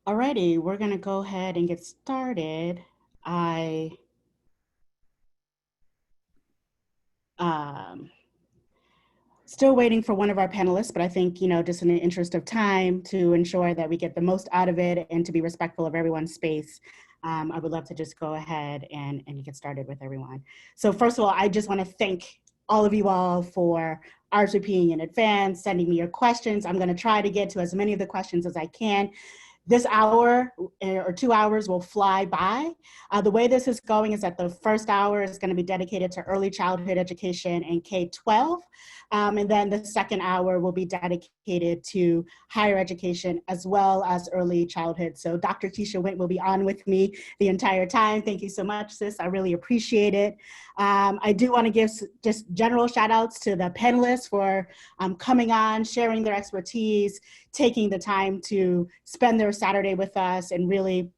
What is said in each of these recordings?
Alrighty, we're gonna go ahead and get started. I um, still waiting for one of our panelists, but I think, just in the interest of time to ensure that we get the most out of it and to be respectful of everyone's space, I would love to just go ahead and get started with everyone. So first of all, I just want to thank all of you all for RSVPing in advance, sending me your questions. I'm going to try to get to as many of the questions as I can. This hour or 2 hours will fly by. The way this is going is that the first hour is going to be dedicated to early childhood education and K-12. And then the second hour will be dedicated to higher education as well as early childhood. So Dr. Keisha Wint will be on with me the entire time. Thank you so much, sis. I really appreciate it. I do want to give just general shout outs to the panelists for coming on, sharing their expertise, taking the time to spend their Saturday with us and really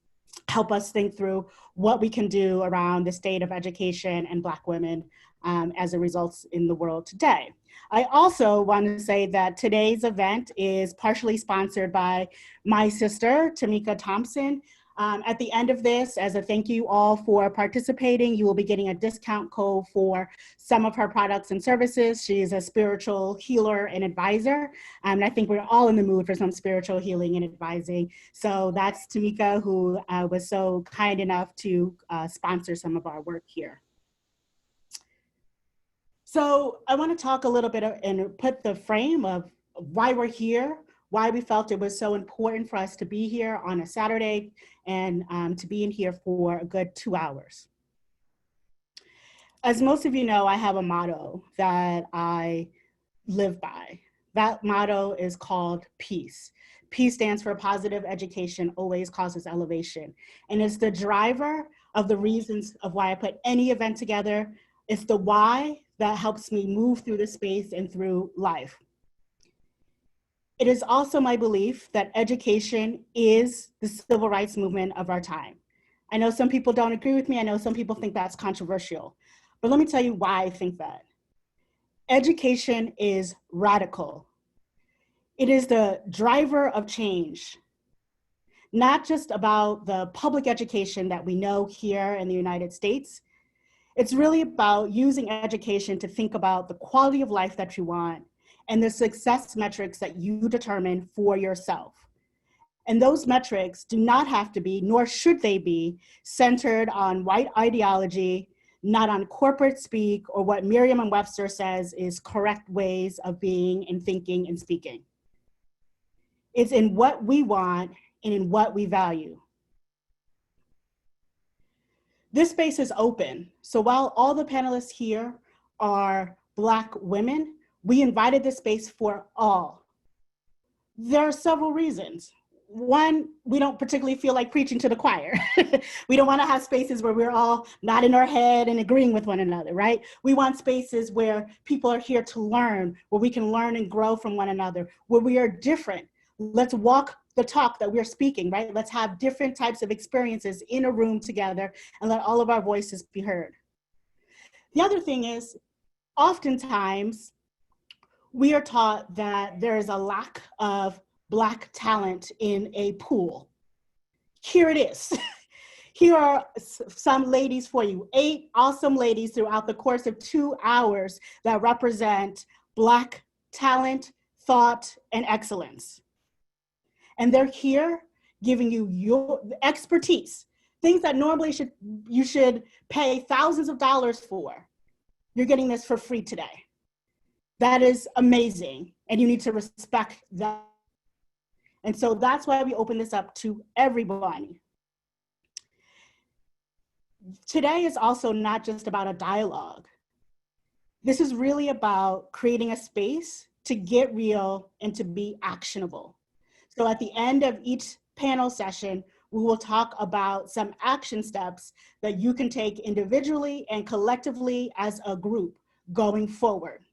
help us think through what we can do around the state of education and Black women as it results in the world today. I also want to say that today's event is partially sponsored by my sister, Tamika Thompson. At the end of this, as a thank you all for participating, you will be getting a discount code for some of her products and services. She is a spiritual healer and advisor. And I think we're all in the mood for some spiritual healing and advising. So that's Tamika, who was so kind enough to sponsor some of our work here. So I want to talk a little bit and put the frame of why we're here, why we felt it was so important for us to be here on a Saturday and to be in here for a good 2 hours. As most of you know, I have a motto that I live by. That motto is called peace. Peace stands for positive education, always causes elevation. And it's the driver of the reasons of why I put any event together. It's the why that helps me move through the space and through life. It is also my belief that education is the civil rights movement of our time. I know some people don't agree with me. I know some people think that's controversial, but let me tell you why I think that. Education is radical. It is the driver of change, not just about the public education that we know here in the United States. It's really about using education to think about the quality of life that you want and the success metrics that you determine for yourself. And those metrics do not have to be, nor should they be, centered on white ideology, not on corporate speak or what Merriam-Webster says is correct ways of being and thinking and speaking. It's in what we want and in what we value. This space is open. So while all the panelists here are Black women, we invited this space for all. There are several reasons. One, we don't particularly feel like preaching to the choir. We don't want to have spaces where we're all nodding our head and agreeing with one another, right? We want spaces where people are here to learn, where we can learn and grow from one another, where we are different. Let's walk the talk that we're speaking, right? Let's have different types of experiences in a room together and let all of our voices be heard. The other thing is, oftentimes, we are taught that there is a lack of Black talent in a pool. Here it is. Here are some ladies for you, 8 awesome ladies throughout the course of 2 hours that represent Black talent, thought, and excellence. And they're here giving you your expertise, things that normally you should pay thousands of dollars for. You're getting this for free today. That is amazing, and you need to respect that. And so that's why we open this up to everybody. Today is also not just about a dialogue. This is really about creating a space to get real and to be actionable. So at the end of each panel session, we will talk about some action steps that you can take individually and collectively as a group going forward.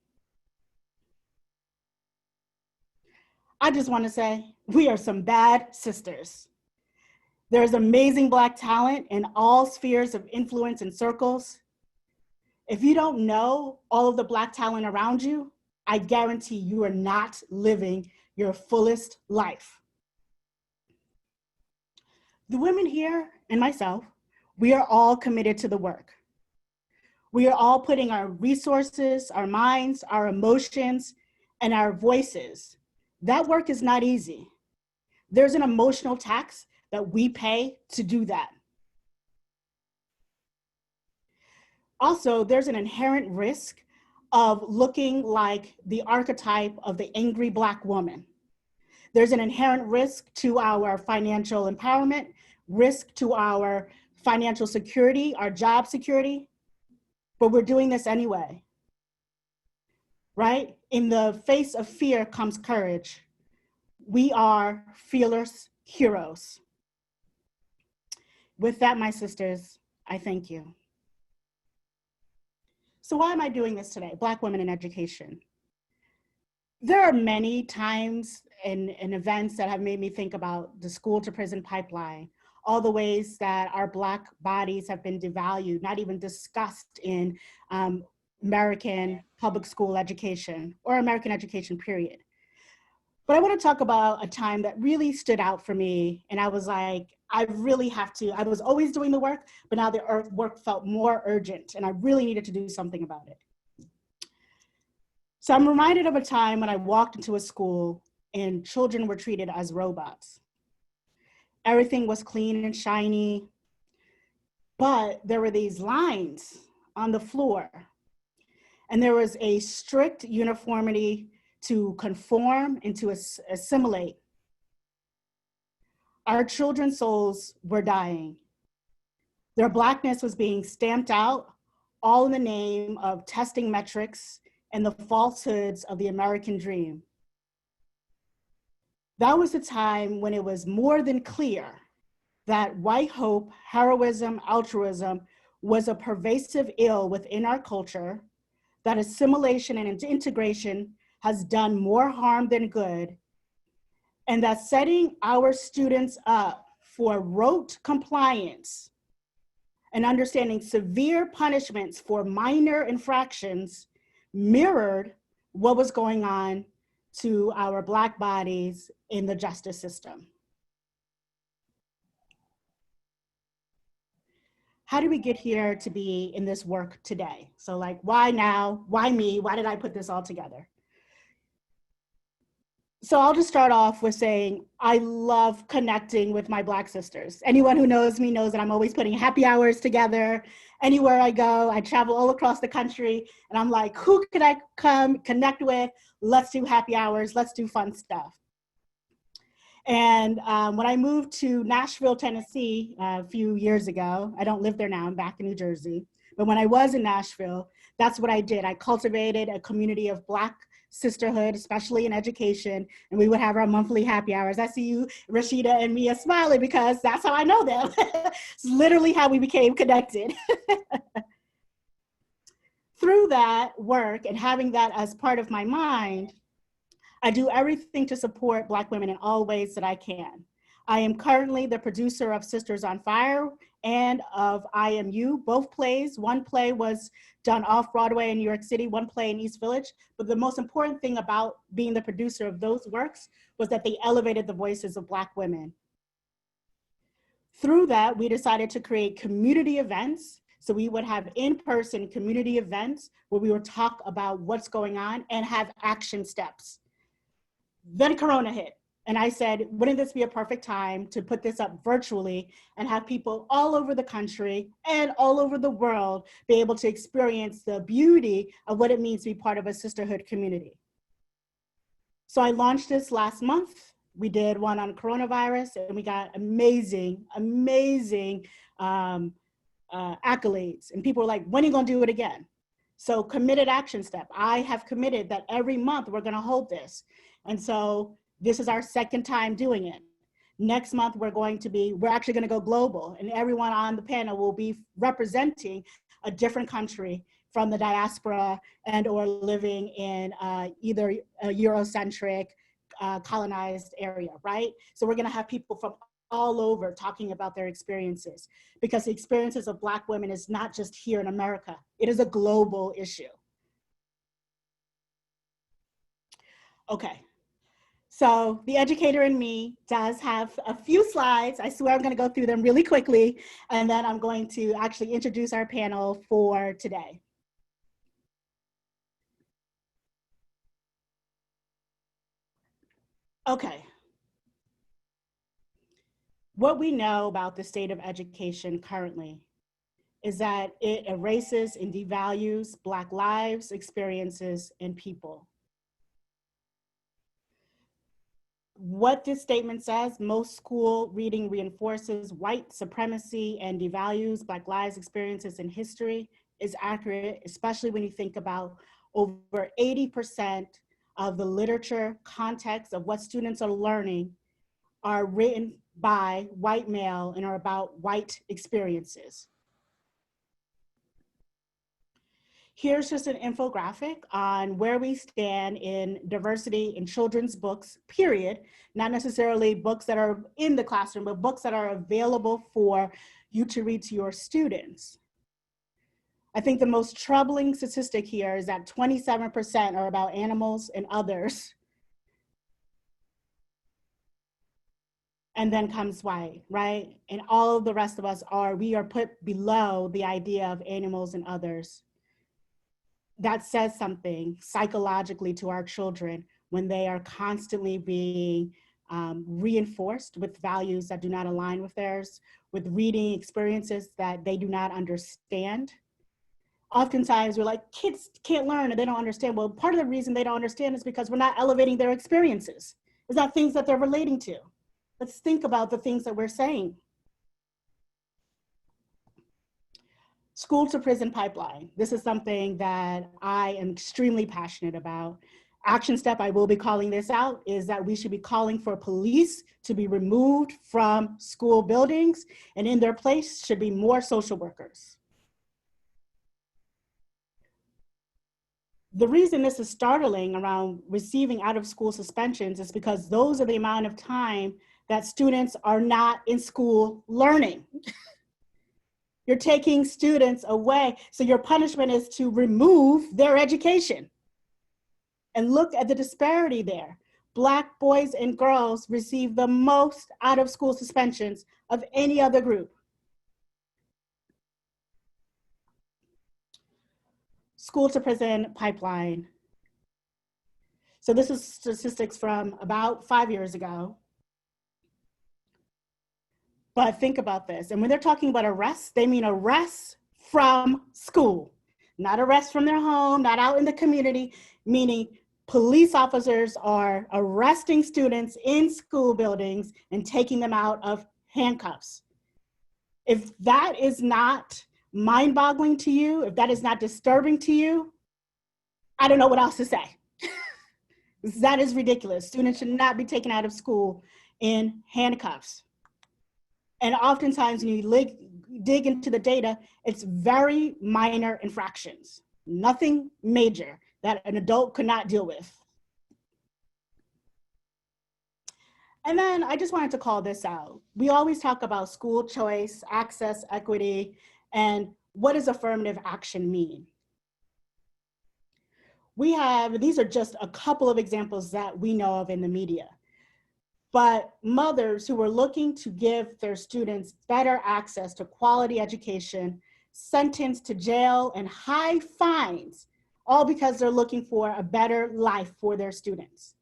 I just want to say, we are some bad sisters. There's amazing Black talent in all spheres of influence and circles. If you don't know all of the Black talent around you, I guarantee you are not living your fullest life. The women here and myself, we are all committed to the work. We are all putting our resources, our minds, our emotions, and our voices. That work is not easy. There's an emotional tax that we pay to do that. Also, there's an inherent risk of looking like the archetype of the angry Black woman. There's an inherent risk to our financial empowerment, risk to our financial security, our job security, but we're doing this anyway, right? In the face of fear comes courage. We are fearless heroes. With that, my sisters, I thank you. So why am I doing this today? Black women in education. There are many times and events that have made me think about the school to prison pipeline, all the ways that our Black bodies have been devalued, not even discussed in American public school education or American education, period. But I want to talk about a time that really stood out for me. And I was like, I really have to, I was always doing the work, but now the work felt more urgent and I really needed to do something about it. So I'm reminded of a time when I walked into a school and children were treated as robots. Everything was clean and shiny, but there were these lines on the floor and there was a strict uniformity to conform and to assimilate. Our children's souls were dying. Their Blackness was being stamped out, all in the name of testing metrics and the falsehoods of the American dream. That was the time when it was more than clear that white hope, heroism, altruism was a pervasive ill within our culture, that assimilation and integration has done more harm than good, and that setting our students up for rote compliance and understanding severe punishments for minor infractions mirrored what was going on to our Black bodies in the justice system. How did we get here to be in this work today? So like, why now? Why me? Why did I put this all together? So I'll just start off with saying, I love connecting with my Black sisters. Anyone who knows me knows that I'm always putting happy hours together. Anywhere I go, I travel all across the country and I'm like, who could I come connect with? Let's do happy hours, let's do fun stuff. And when I moved to Nashville, Tennessee a few years ago, I don't live there now, I'm back in New Jersey. But when I was in Nashville, that's what I did. I cultivated a community of Black sisterhood, especially in education, and we would have our monthly happy hours. I see you, Rashida and Mia, smiling because that's how I know them. It's literally how we became connected. Through that work and having that as part of my mind, I do everything to support Black women in all ways that I can. I am currently the producer of Sisters on Fire and of IMU, both plays. One play was done off-Broadway in New York City, one play in East Village. But the most important thing about being the producer of those works was that they elevated the voices of Black women. Through that, we decided to create community events. So we would have in-person community events where we would talk about what's going on and have action steps. Then Corona hit. And I said, wouldn't this be a perfect time to put this up virtually and have people all over the country and all over the world be able to experience the beauty of what it means to be part of a sisterhood community. So I launched this last month. We did one on coronavirus and we got amazing, amazing accolades. And people were like, when are you gonna do it again? So committed action step. I have committed that every month we're gonna hold this. And so this is our second time doing it. Next month, we're actually gonna go global and everyone on the panel will be representing a different country from the diaspora and or living in either a Eurocentric colonized area, right? So we're gonna have people from all over talking about their experiences because the experiences of Black women is not just here in America, it is a global issue. Okay. So the educator in me does have a few slides. I swear I'm going to go through them really quickly, and then I'm going to actually introduce our panel for today. Okay. What we know about the state of education currently is that it erases and devalues Black lives, experiences, and people. What this statement says, most school reading reinforces white supremacy and devalues Black lives, experiences, and history, is accurate, especially when you think about over 80% of the literature context of what students are learning are written by white male and are about white experiences. Here's just an infographic on where we stand in diversity in children's books, period. Not necessarily books that are in the classroom, but books that are available for you to read to your students. I think the most troubling statistic here is that 27% are about animals and others. And then comes white, right? And all of the rest of us we are put below the idea of animals and others. That says something psychologically to our children when they are constantly being reinforced with values that do not align with theirs, with reading experiences that they do not understand. Oftentimes we're like, kids can't learn and they don't understand. Well, part of the reason they don't understand is because we're not elevating their experiences. It's not things that they're relating to. Let's think about the things that we're saying. School to prison pipeline. This is something that I am extremely passionate about. Action step, I will be calling this out, is that we should be calling for police to be removed from school buildings, and in their place should be more social workers. The reason this is startling around receiving out of school suspensions is because those are the amount of time that students are not in school learning. You're taking students away. So your punishment is to remove their education. And look at the disparity there. Black boys and girls receive the most out of school suspensions of any other group. School to prison pipeline. So this is statistics from about 5 years ago. But think about this. And when they're talking about arrests, they mean arrests from school, not arrests from their home, not out in the community, meaning police officers are arresting students in school buildings and taking them out of handcuffs. If that is not mind-boggling to you, if that is not disturbing to you, I don't know what else to say. That is ridiculous. Students should not be taken out of school in handcuffs. And oftentimes when you dig into the data, it's very minor infractions, nothing major that an adult could not deal with. And then I just wanted to call this out. We always talk about school choice, access, equity, and what does affirmative action mean? These are just a couple of examples that we know of in the media. But mothers who are looking to give their students better access to quality education, sentenced to jail and high fines, all because they're looking for a better life for their students.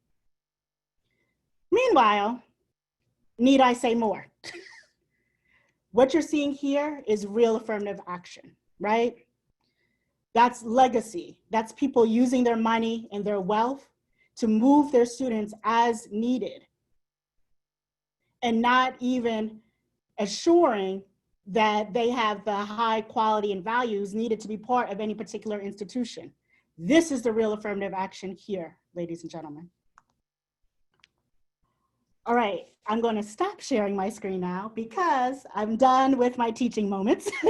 Meanwhile, need I say more? What you're seeing here is real affirmative action, right? That's legacy. That's people using their money and their wealth to move their students as needed, and not even assuring that they have the high quality and values needed to be part of any particular institution. This is the real affirmative action here, ladies and gentlemen. All right, I'm going to stop sharing my screen now because I'm done with my teaching moments.